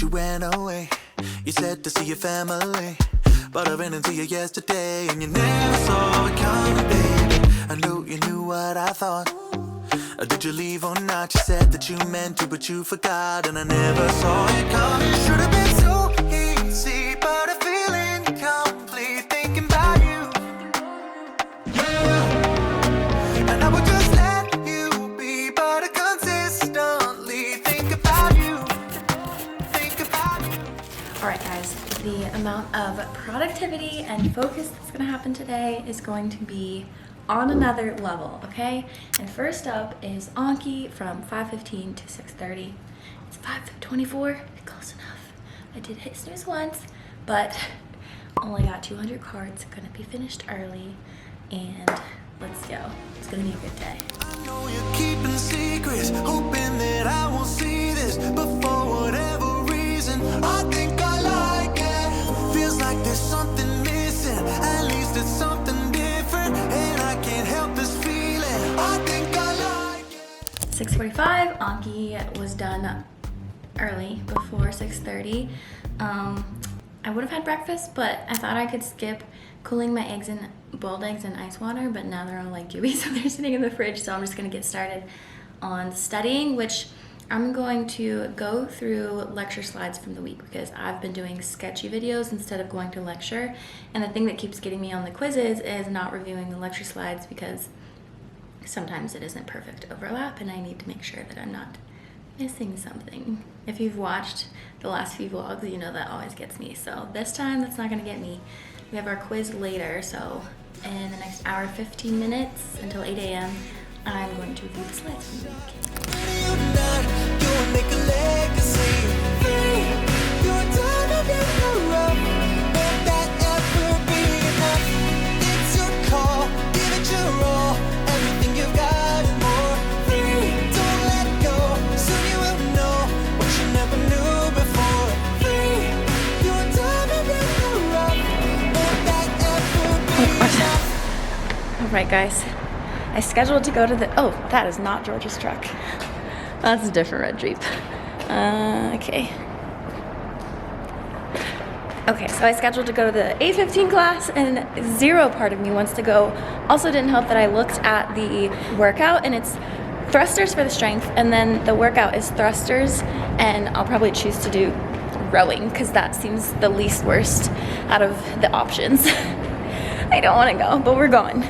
you went away. You said to see your family, but I ran into you yesterday, and you never saw it coming, baby. I knew you knew what I thought. Did you leave or not? You said that you meant to, but you forgot, and I never saw it coming. Should have been so easy, but I feel incomplete thinking about you. Yeah, and I would just let you be, but I consistently think about you. Think about you. All right, guys. The amount of productivity and focus that's gonna happen today is going to be on another level, okay? And first up is Anki from 5:15 to 6:30. It's 5:24, close enough. I did hit snooze once, but only got 200 cards, gonna be finished early, and let's go. It's gonna be a good day. I know you're keeping secrets, hoping that I won't see this, but for whatever reason, I think I like it. Feels like there's something missing, at least it's something different, and I can't help this feeling. I think I like it. 6:45, Anki was done early, before 6:30. I would have had breakfast, but I thought I could skip cooling my eggs in boiled eggs in ice water, but now they're all like gooey, so they're sitting in the fridge. So I'm just gonna get started on studying, which I'm going to go through lecture slides from the week because I've been doing sketchy videos instead of going to lecture. And the thing that keeps getting me on the quizzes is not reviewing the lecture slides because sometimes it isn't perfect overlap and I need to make sure that I'm not missing something. If you've watched the last few vlogs, you know that always gets me. So this time, that's not gonna get me. We have our quiz later, so in the next hour, 15 minutes until 8 a.m., I'm going to review the slides from the week. All right, guys. I scheduled to go to the, oh, that is not George's truck. That's a different red Jeep. Okay. Okay, so I scheduled to go to the 8:15 class and zero part of me wants to go. Also didn't help that I looked at the workout and it's thrusters for the strength and then the workout is thrusters and I'll probably choose to do rowing because that seems the least worst out of the options. I don't want to go, but we're going.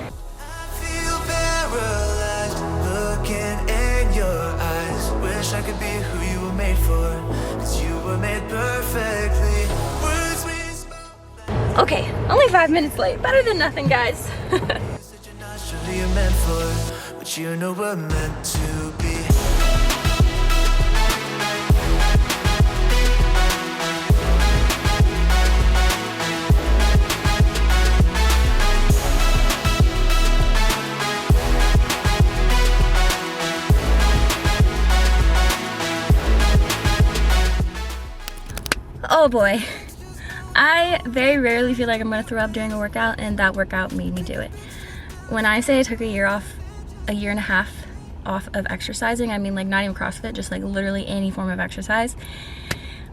I could be who you were made for, 'cause you were made perfectly. Words we spoke. Okay, only 5 minutes late. Better than nothing, guys. You're not sure you're meant for, but you know we're meant to be. Oh boy, I very rarely feel like I'm gonna throw up during a workout, and that workout made me do it. When I say I took a year and a half off of exercising, I mean like not even CrossFit, just like literally any form of exercise.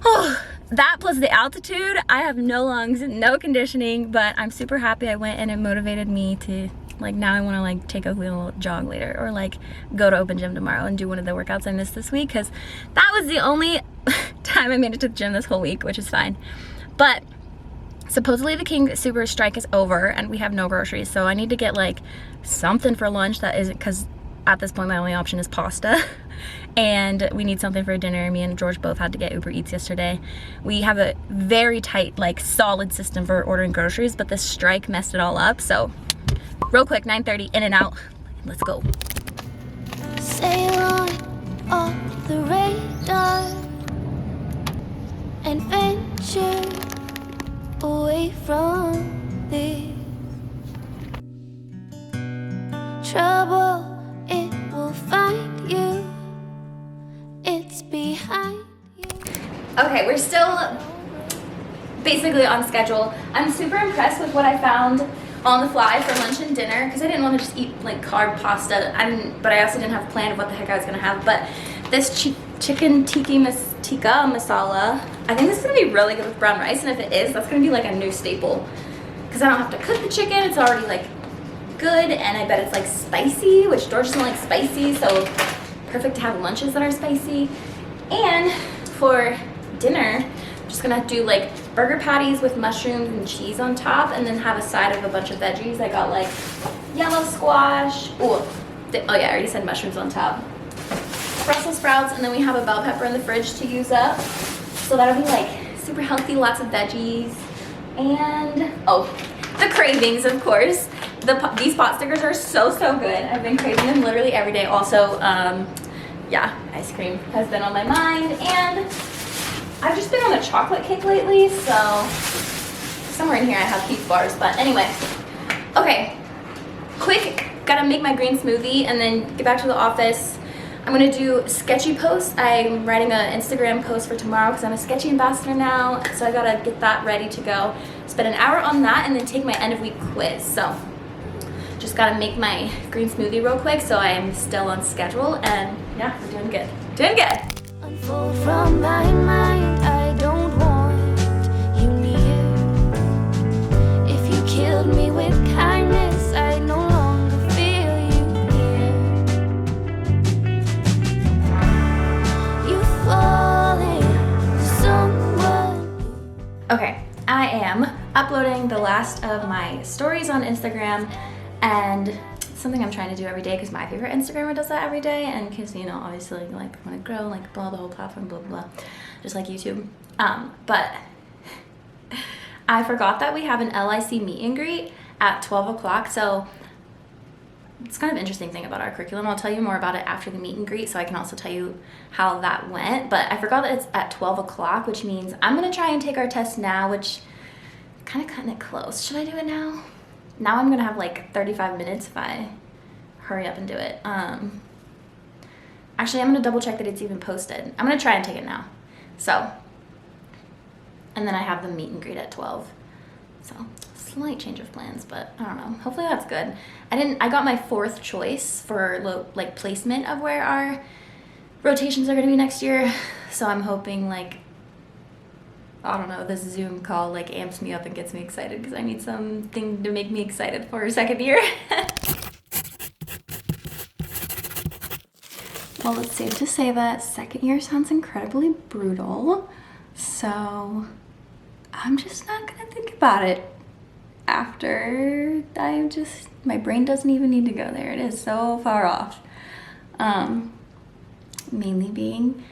Oh, that plus the altitude, I have no lungs, no conditioning, but I'm super happy I went and it motivated me to, like now I wanna like take a little jog later or like go to open gym tomorrow and do one of the workouts I missed this week because that was the only time I made it to the gym this whole week, which is fine. But supposedly the King Super strike is over and we have no groceries, so I need to get like something for lunch that isn't, because at this point my only option is pasta and we need something for dinner. Me and George both had to get Uber Eats yesterday. We have a very tight, like solid system for ordering groceries, but this strike messed it all up. So real quick, 9:30, in and out. Let's go. Sail on off the radar and venture away from this trouble. It will find you. It's behind you. Okay, we're still basically on schedule. I'm super impressed with what I found on the fly for lunch and dinner because I didn't want to just eat like carb pasta. But I also didn't have a plan of what the heck I was gonna have. But this chicken tikka masala. I think this is gonna be really good with brown rice, and if it is, that's gonna be like a new staple. Because I don't have to cook the chicken, it's already like good, and I bet it's like spicy, which George doesn't like spicy, so perfect to have lunches that are spicy. And for dinner, I'm just gonna do like burger patties with mushrooms and cheese on top, and then have a side of a bunch of veggies. I got like yellow squash. Oh yeah, I already said mushrooms on top. Brussels sprouts, and then we have a bell pepper in the fridge to use up. So that'll be like super healthy, lots of veggies. And oh, the cravings, of course. These pot stickers are so good. I've been craving them literally every day. Also, yeah, ice cream has been on my mind, and I've just been on a chocolate kick lately, so somewhere in here I have Keith bars, but anyway. Okay, quick, gotta make my green smoothie and then get back to the office. I'm gonna do sketchy posts. I'm writing an Instagram post for tomorrow because I'm a sketchy ambassador now, so I gotta get that ready to go. Spend an hour on that and then take my end of week quiz. So just gotta make my green smoothie real quick so I am still on schedule, and yeah, we're doing good. Doing good. Unfold from my mind, I don't want you near. If you killed me with kindness, I no longer feel you near. You fall into someone. Okay, I am uploading the last of my stories on Instagram, and something I'm trying to do every day because my favorite Instagrammer does that every day, and because, you know, obviously like I want to grow, like blah, the whole platform, blah blah, just like YouTube. But I forgot that we have an LIC meet and greet at 12 o'clock, so it's kind of interesting thing about our curriculum. I'll tell you more about it after the meet and greet, so I can also tell you how that went. But I forgot that it's at 12 o'clock, which means I'm gonna try and take our test now, which kind of cutting it close. Should I do it now? Now I'm gonna have like 35 minutes if I hurry up and do it. Actually, I'm gonna double check that it's even posted. I'm gonna try and take it now. So, and then I have the meet and greet at 12. So, slight change of plans, but I don't know. Hopefully that's good. I got my 4th choice for like placement of where our rotations are gonna be next year. So I'm hoping like, I don't know, this Zoom call like amps me up and gets me excited because I need something to make me excited for second year. Well, it's safe to say that second year sounds incredibly brutal, so I'm just not gonna think about it after my brain doesn't even need to go there. It is so far off. Mainly being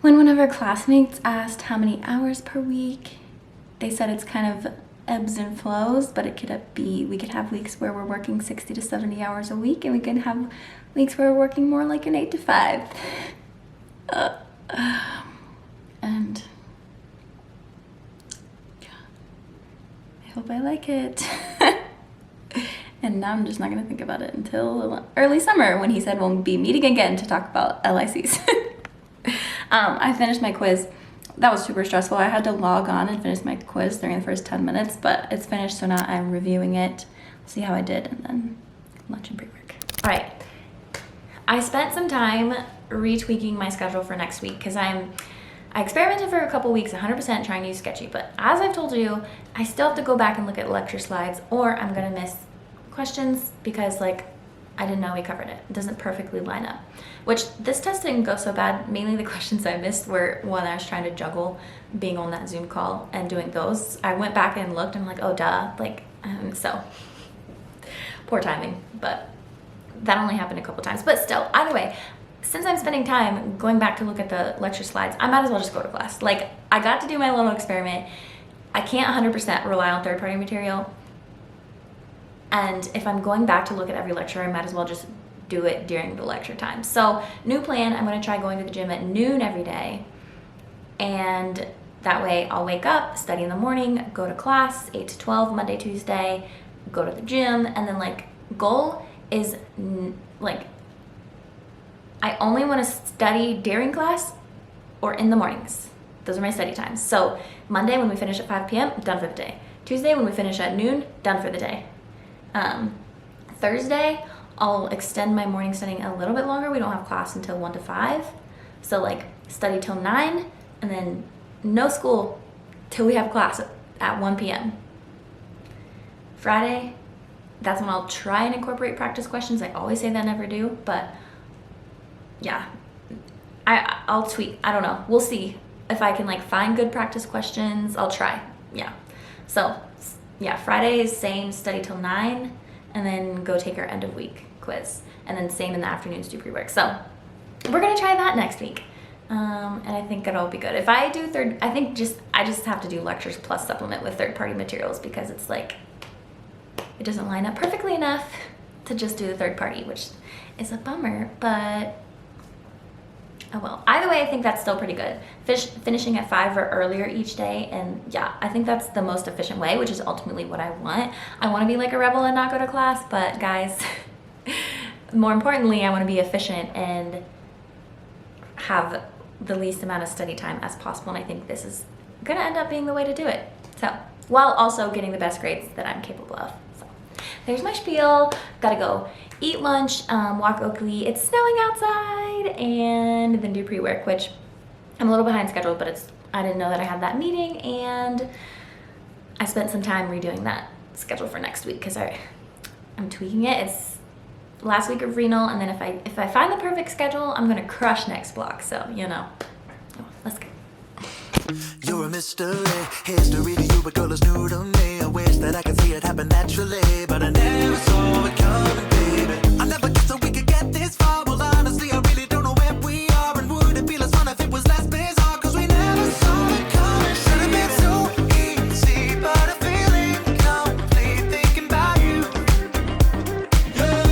when one of our classmates asked how many hours per week, they said it's kind of ebbs and flows, but we could have weeks where we're working 60 to 70 hours a week, and we could have weeks where we're working more like an 8 to 5. And yeah, I hope I like it. And now I'm just not gonna think about it until early summer when he said we'll be meeting again to talk about LICs. I finished my quiz. That was super stressful. I had to log on and finish my quiz during the first 10 minutes, but it's finished, so now I'm reviewing it, see how I did, and then lunch and pre-work. All right. I spent some time retweaking my schedule for next week because I experimented for a couple weeks, 100% trying to use Sketchy, but as I've told you, I still have to go back and look at lecture slides, or I'm gonna miss questions because like I didn't know we covered it. It doesn't perfectly line up. Which this test didn't go so bad. Mainly the questions I missed were when I was trying to juggle being on that Zoom call and doing those. I went back and looked and I'm like, oh duh. Like, so poor timing, but that only happened a couple times. But still, either way, since I'm spending time going back to look at the lecture slides, I might as well just go to class. Like, I got to do my little experiment. I can't 100% rely on third-party material. And if I'm going back to look at every lecture, I might as well just do it during the lecture time. So, new plan, I'm gonna try going to the gym at noon every day. And that way I'll wake up, study in the morning, go to class, 8 to 12, Monday, Tuesday, go to the gym, and then like, goal is like, I only wanna study during class or in the mornings. Those are my study times. So, Monday when we finish at 5 p.m., done for the day. Tuesday when we finish at noon, done for the day. Thursday, I'll extend my morning studying a little bit longer. We don't have class until 1 to 5. So like study till 9 and then no school till we have class at 1 p.m. Friday, that's when I'll try and incorporate practice questions. I always say that I never do, but yeah, I'll tweak. I don't know. We'll see if I can like find good practice questions. I'll try. Yeah. So yeah, Friday is same, study till 9 and then go take our end of week quiz. And then same in the afternoons, do pre-work. So we're gonna try that next week. And I think it'll be good. If I do I just have to do lectures plus supplement with third-party materials because it's like, it doesn't line up perfectly enough to just do the third party, which is a bummer, but oh well. Either way, I think that's still pretty good. Finishing at 5 or earlier each day, and yeah, I think that's the most efficient way, which is ultimately what I want. I want to be like a rebel and not go to class, but guys, more importantly, I want to be efficient and have the least amount of study time as possible, and I think this is gonna end up being the way to do it. So, while also getting the best grades that I'm capable of. So, there's my spiel. Gotta go eat lunch, walk Oakley. It's snowing outside, and then do pre-work, which I'm a little behind schedule, but I didn't know that I had that meeting, and I spent some time redoing that schedule for next week because I'm tweaking it. It's last week of renal, and then if I find the perfect schedule, I'm gonna crush next block. So you know, let's go. You're a mystery, history to you, but girl, it's new to me. I wish that I could see it happen naturally, but I never saw it coming, baby. I never guessed that we could get this far. Well, honestly, I really don't know where we are, and would it be less fun if it was less bizarre? Cause we never saw it coming. Should have been so easy, but I feel incomplete thinking about you. Yeah.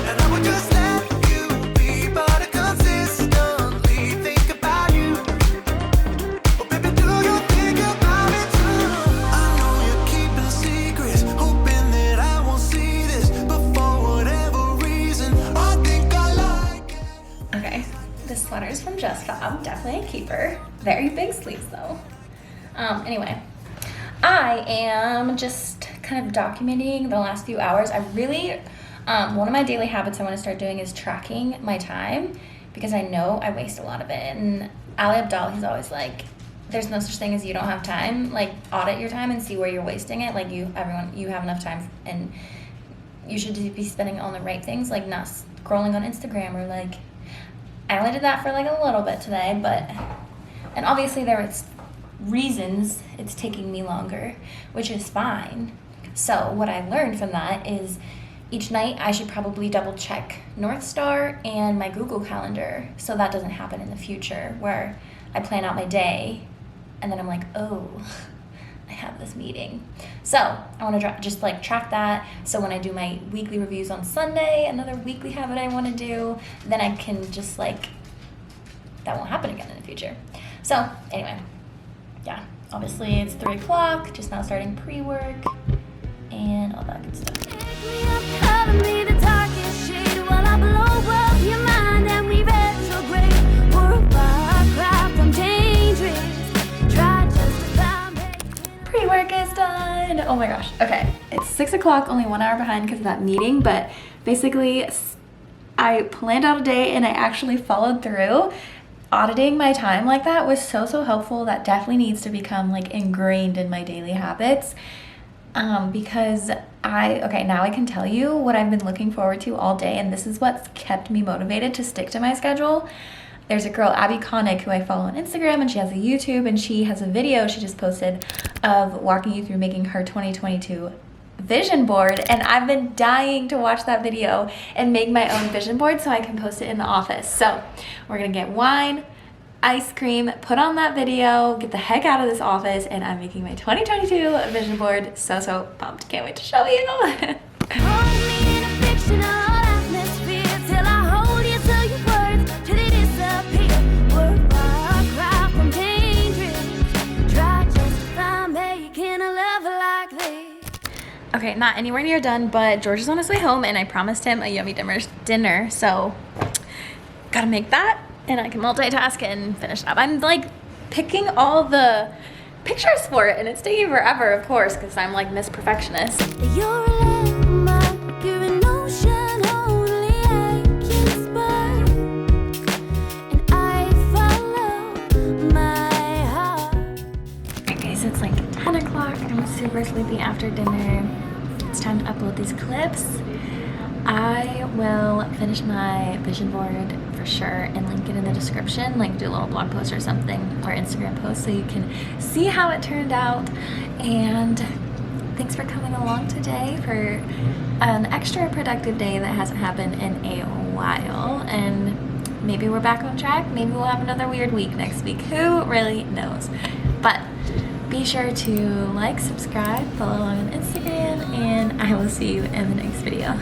And I would just let you be, but I consistently think about you. Oh, baby, do you think about it too? I know you're keeping secrets, hoping that I won't see this, but for whatever reason, I think I like it. Okay, this sweater is from Just Fab, definitely a keeper. Very big sleeves though. Anyway, I am just kind of documenting the last few hours. I really, one of my daily habits I want to start doing is tracking my time because I know I waste a lot of it. And Ali Abdal, he's always like, there's no such thing as you don't have time. Like, audit your time and see where you're wasting it. Like, you have enough time and you should be spending it on the right things, like not scrolling on Instagram or like, I only did that for like a little bit today, but, and obviously there is reasons it's taking me longer, which is fine. So what I learned from that is each night I should probably double check North Star and my Google Calendar so that doesn't happen in the future where I plan out my day and then I'm like, oh, I have this meeting. So I want to just like track that. So when I do my weekly reviews on Sunday, another weekly habit I want to do, then I can just like, that won't happen again in the future. So anyway, yeah, obviously it's 3 o'clock, just now starting pre-work and all that good stuff. Pick me up, cover me the darkest shade while I blow up your mind and we retrograde. We're a far cry from dangerous. Try just to find Pre-work is done. Oh my gosh. Okay, it's 6 o'clock, only 1 hour behind because of that meeting, but basically I planned out a day and I actually followed through. Auditing my time like that was so helpful. That definitely needs to become like ingrained in my daily habits. Because now I can tell you what I've been looking forward to all day, and this is what's kept me motivated to stick to my schedule. There's a girl, Abby Connick, who I follow on Instagram, and she has a YouTube, and she has a video she just posted of walking you through making her 2022 vision board, and I've been dying to watch that video and make my own vision board so I can post it in the office. So we're gonna get wine, ice cream, put on that video, get the heck out of this office, and I'm making my 2022 vision board. So pumped. Can't wait to show you. Hold me in a fictional atmosphere till I hold you to your words till they disappear. We're a far cry from dangerous. Try just to find making a love like this. Okay, not anywhere near done, but George is on his way home, and I promised him a yummy dinner, so gotta make that, and I can multitask and finish it up. I'm like picking all the pictures for it, and it's taking forever, of course, because I'm like Miss Perfectionist. You're a landmark, you're an ocean only I can spy. super sleepy after dinner. It's time to upload these clips. I will finish my vision board for sure and link it in the description, like do a little blog post or something, or Instagram post, so you can see how it turned out. And thanks for coming along today for an extra productive day that hasn't happened in a while. And maybe we're back on track. Maybe we'll have another weird week next week. Who really knows? But be sure to like, subscribe, follow along on Instagram, and I will see you in the next video.